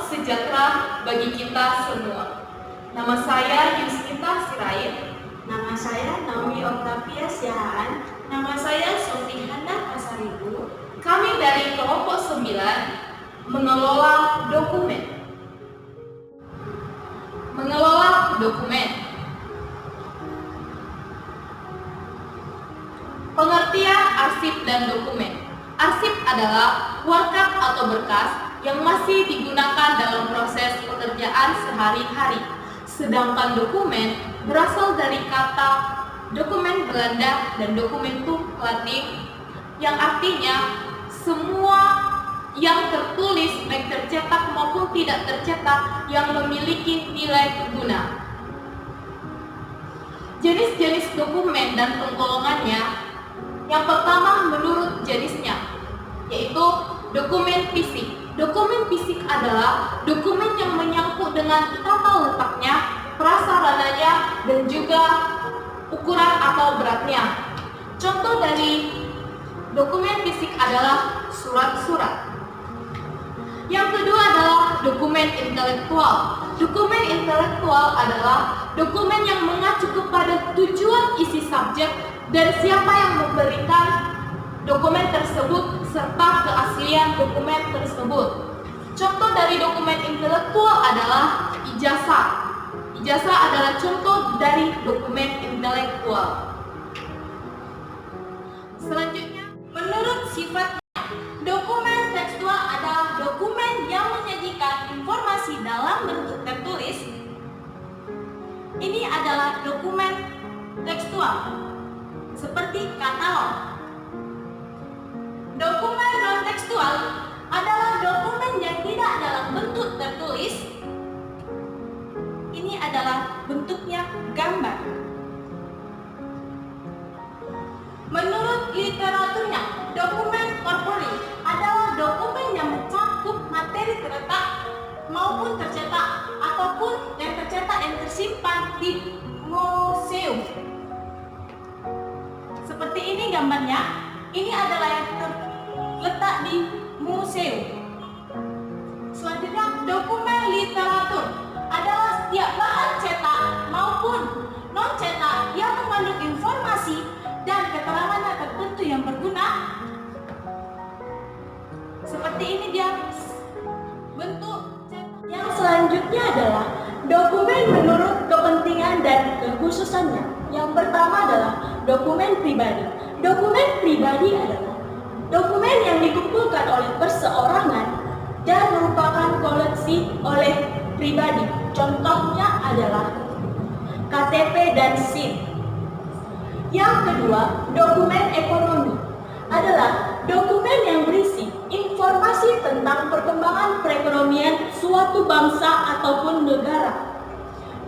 sejahtera bagi kita semua. Nama saya Yusnita Sirait. Nama saya Naomi Octavia Siahaan. Nama saya Sofi Hana Pasaribu. Kami dari kelompok 9 mengelola dokumen. Mengelola dokumen. Pengertian arsip dan dokumen. Arsip adalah warkap atau berkas yang masih digunakan dalam proses pekerjaan sehari-hari. Sedangkan dokumen berasal dari kata dokumen Belanda dan dokumentum Latin yang artinya semua yang tertulis baik tercetak maupun tidak tercetak yang memiliki nilai guna. Jenis-jenis dokumen dan penggolongannya. Yang pertama menurut jenisnya, yaitu dokumen fisik. Dokumen fisik adalah dokumen yang menyangkut dengan tata letaknya, prasarananya, dan juga ukuran atau beratnya. Contoh dari dokumen fisik adalah surat-surat. Yang kedua adalah dokumen intelektual. Dokumen intelektual adalah dokumen yang mengacu kepada tujuan isi subjek dan siapa yang memberikan dokumen tersebut serta keaslian dokumen tersebut. Contoh dari dokumen intelektual adalah ijazah. Ijazah adalah contoh dari dokumen intelektual. Selanjutnya, Menurut sifatnya, dokumen tekstual adalah dokumen yang menyajikan informasi dalam bentuk tertulis. Ini adalah dokumen tekstual, seperti katalog. Dokumen non-tekstual adalah dokumen yang tidak dalam bentuk tertulis. Ini adalah bentuknya gambar. Menurut literaturnya, dokumen korpori adalah dokumen yang mencakup materi terletak maupun tercetak ataupun yang tercetak yang tersimpan di museum. Seperti ini gambarnya, ini adalah yang terletak di museum. Selanjutnya, dokumen literatur adalah setiap bahan cetak maupun non-cetak yang mengandung informasi dan keterangan tertentu yang berguna. Seperti ini dia bentuk cetak. Yang selanjutnya adalah dokumen menurut kepentingan dan kekhususannya. Yang pertama adalah dokumen pribadi. Dokumen pribadi adalah dokumen yang dikumpulkan oleh perseorangan dan merupakan koleksi oleh pribadi. Contohnya adalah KTP dan SIM. Yang kedua, dokumen ekonomi adalah dokumen yang berisi informasi tentang perkembangan perekonomian suatu bangsa ataupun negara.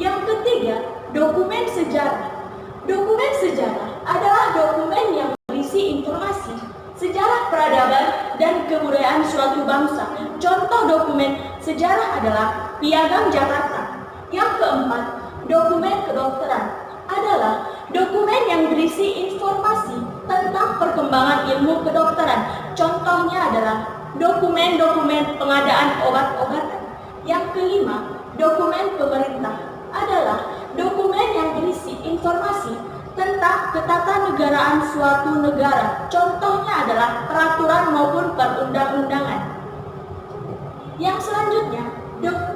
Yang ketiga, dokumen sejarah. Dokumen sejarah adalah dokumen yang berisi informasi sejarah peradaban dan kebudayaan suatu bangsa. Contoh dokumen sejarah adalah Piagam Jakarta. Yang keempat, dokumen kedokteran adalah dokumen yang berisi informasi tentang perkembangan ilmu kedokteran. Contohnya adalah dokumen-dokumen pengadaan obat-obatan. Yang kelima, dokumen pemerintah adalah dokumen yang berisi informasi tentang ketatanegaraan suatu negara. Contohnya adalah peraturan maupun perundang-undangan. Yang selanjutnya,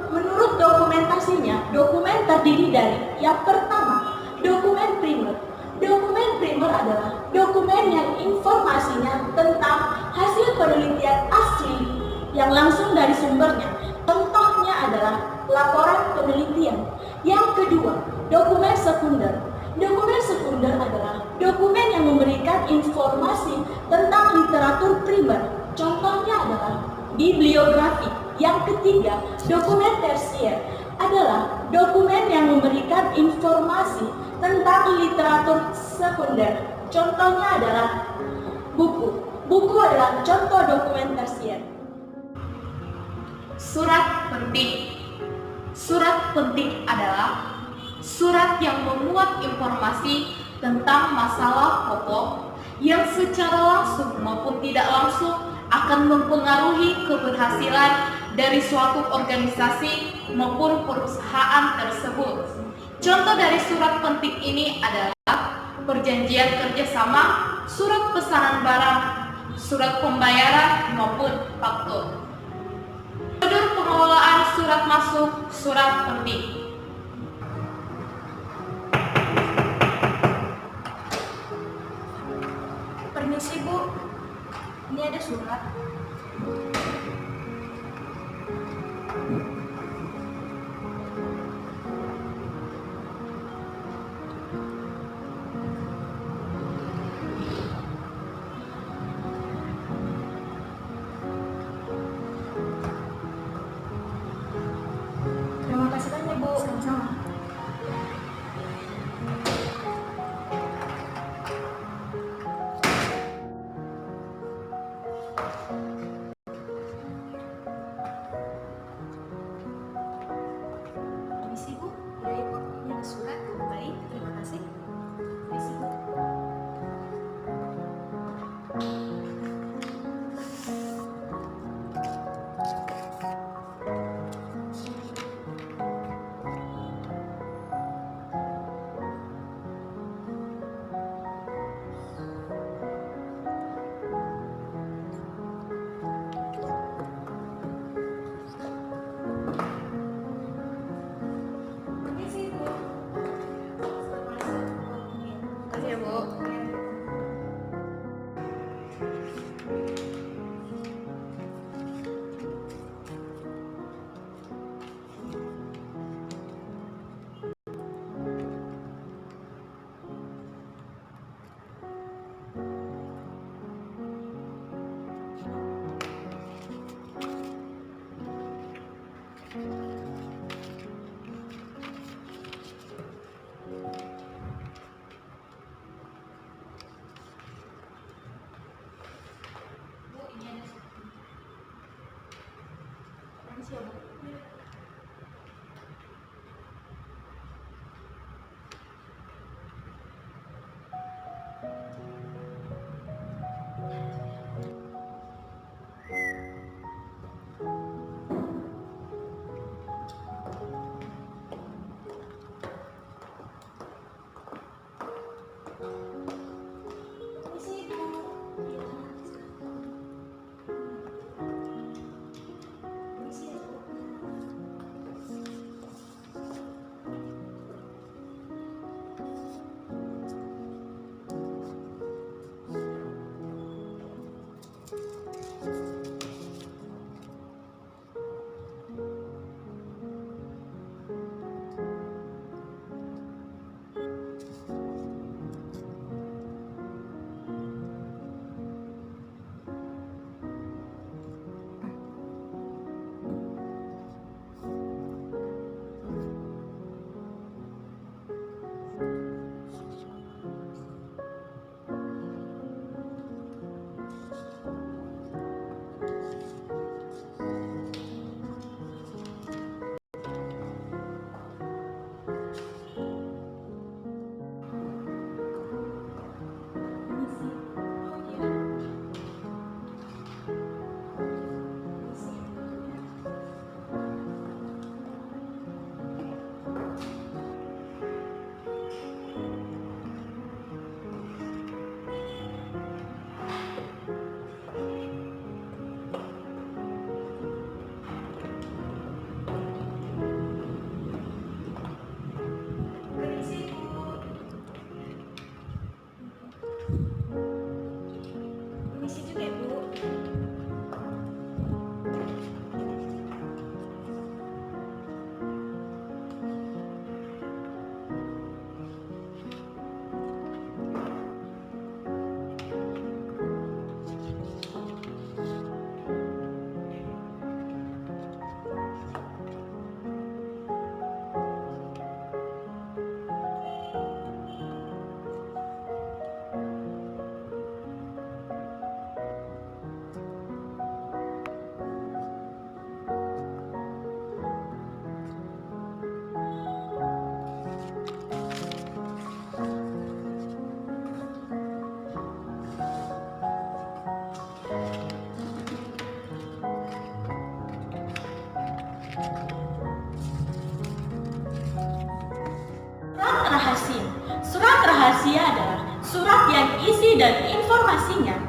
menurut dokumentasinya, dokumen terdiri dari yang pertama, dokumen primer. Dokumen primer adalah dokumen yang informasinya tentang hasil penelitian asli yang langsung dari sumbernya. Contohnya adalah laporan penelitian. Yang kedua, dokumen sekunder. Dokumen sekunder adalah dokumen yang memberikan informasi tentang literatur primer. Contohnya adalah bibliografi. Yang ketiga, dokumen tersier adalah dokumen yang memberikan informasi tentang literatur sekunder. Contohnya adalah buku. Buku adalah contoh dokumen tersier. surat penting. Surat penting adalah surat yang memuat informasi tentang masalah pokok yang secara langsung maupun tidak langsung akan mempengaruhi keberhasilan dari suatu organisasi maupun perusahaan tersebut. Contoh dari surat penting ini adalah perjanjian kerjasama, surat pesanan barang, surat pembayaran maupun faktur. Prosedur pengelolaan surat masuk surat penting. Permisi Bu, ini ada surat. Terima kasih banyak Bu. Sama-sama. Permisi Bu, ya Ibu, ini ada surat. Baik, terima kasih. Permisi Bu. Permisi Bu. Terima kasih ya, Bu. Bu, ini ada surat. Permisi ya, Bu. Permisi Bu. Permisi ya Bu.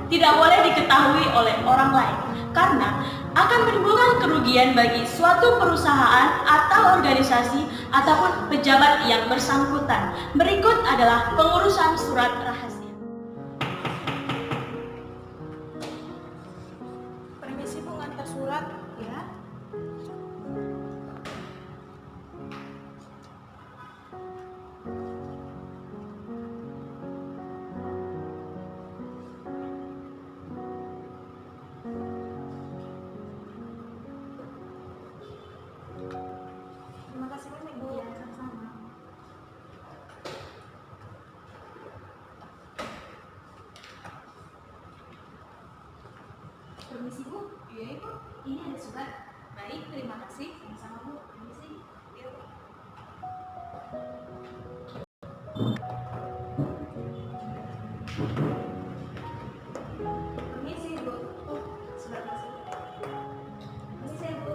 tidak boleh diketahui oleh orang lain karena akan menimbulkan kerugian bagi suatu perusahaan atau organisasi ataupun pejabat yang bersangkutan. Berikut adalah pengurusan surat rahasia. Permisi Bu, ngantar surat ya. Terima kasih banyak Bu. Iya, Sama-sama. Permisi Bu. Iya Ibu, Ini ada surat. baik, terima kasih. Sama-sama Bu. Permisi. Iya, Bu. Permisi Bu. Oh, surat masuk. Permisi Bu.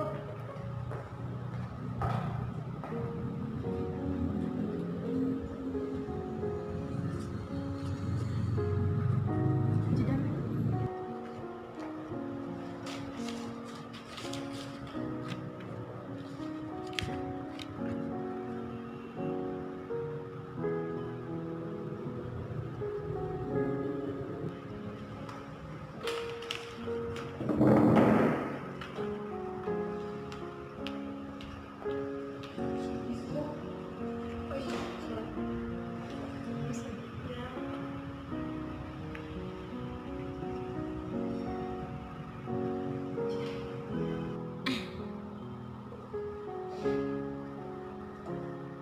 Oh iya, surat. Permisi. Ya.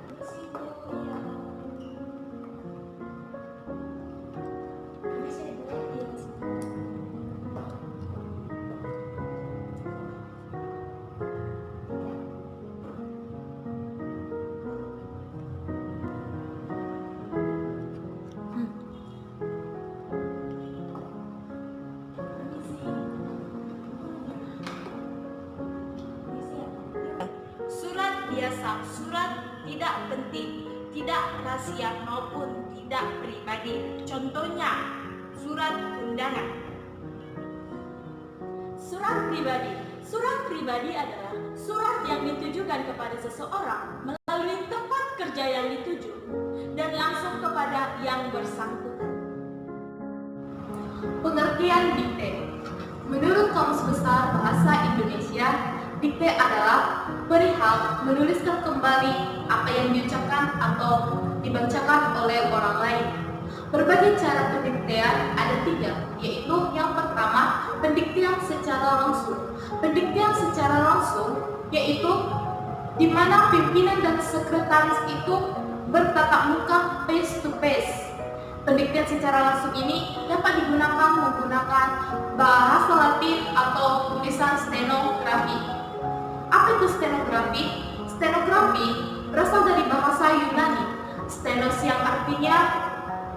Permisi Bu. Iya. Permisi Bu. Iya. Surat biasa, surat tidak penting, tidak rahasia maupun tidak pribadi. Contohnya, surat undangan. Surat pribadi. Surat pribadi adalah surat yang ditujukan kepada seseorang melalui tempat kerja yang dituju dan langsung kepada yang bersangkutan. Pengertian dikte. Menurut Kamus Besar Bahasa Indonesia, dikte adalah perihal menuliskan kembali apa yang diucapkan atau dibacakan oleh orang lain. Berbagai cara pendiktean ada 3, yaitu yang pertama, pendiktean secara langsung. Pendiktean secara langsung yaitu di mana pimpinan dan sekretaris itu bertatap muka face to face. Pendiktean secara langsung ini dapat digunakan menggunakan bahasa Latin atau tulisan stenografi. Apa itu stenografi? Stenografi berasal dari bahasa Yunani, stenos yang artinya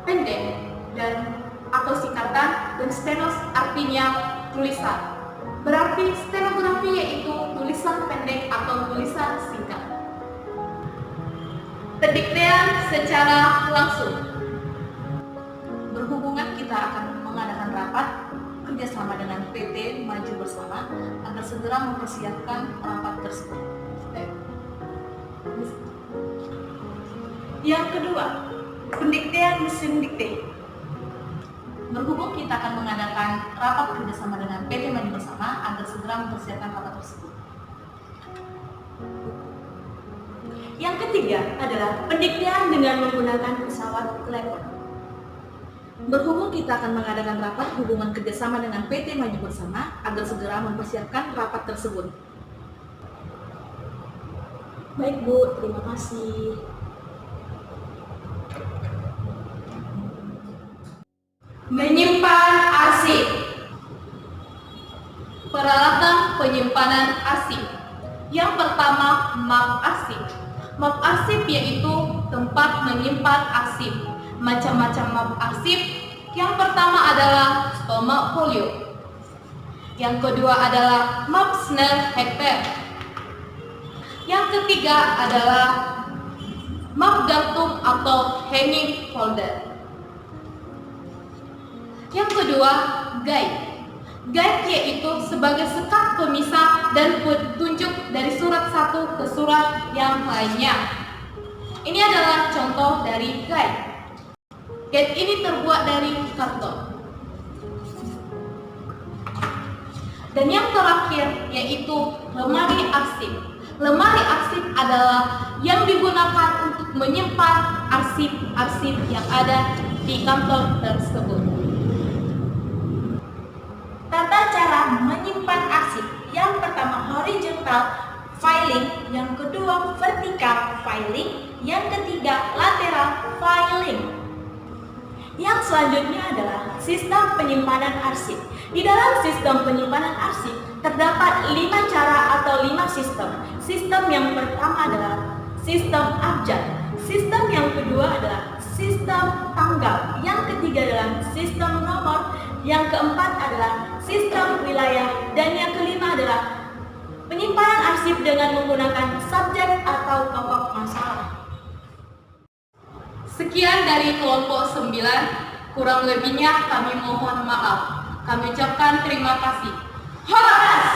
pendek dan atau singkatan, dan stenos artinya tulisan. Berarti stenografi yaitu tulisan pendek atau tulisan singkat. Pendiktean secara langsung. Berhubungan kita akan mengadakan rapat kerjasama dengan PT Maju Bersama agar segera mempersiapkan rapat tersebut. Yang kedua, pendiktean mesin dikte. Berhubung kita akan mengadakan rapat kerjasama dengan PT Maju Bersama agar segera mempersiapkan rapat tersebut. Yang ketiga adalah pendiktean dengan menggunakan pesawat telepon. Berhubung kita akan mengadakan rapat hubungan kerjasama dengan PT Maju Bersama agar segera mempersiapkan rapat tersebut. Baik Bu, terima kasih. Menyimpan arsip. Peralatan penyimpanan arsip. Yang pertama, map arsip. Map arsip yaitu tempat menyimpan arsip. Macam-macam map arsip. Yang pertama adalah stoma folio. Yang kedua adalah map snare hepper. Yang ketiga adalah map gantung atau hanging folder. Yang kedua, guide. Guide yaitu sebagai sekat pemisah dan petunjuk dari surat satu ke surat yang lainnya. Ini adalah contoh dari guide. Guide ini terbuat dari karton. Dan yang terakhir yaitu lemari arsip. Lemari arsip adalah yang digunakan untuk menyimpan arsip-arsip yang ada di kantor tersebut. Tata cara menyimpan arsip. Yang pertama horizontal filing, yang kedua vertikal filing, yang ketiga lateral filing. Yang selanjutnya adalah sistem penyimpanan arsip. Di dalam sistem penyimpanan arsip terdapat 5 cara atau 5 sistem. Sistem yang pertama adalah sistem abjad. Sistem yang kedua adalah sistem tanggal. Yang ketiga adalah sistem nomor. Yang keempat adalah sistem wilayah. Dan yang kelima adalah penyimpanan arsip dengan menggunakan subjek atau pokok masalah. Sekian dari kelompok 9, kurang lebihnya kami mohon maaf. Kami ucapkan terima kasih. Horas!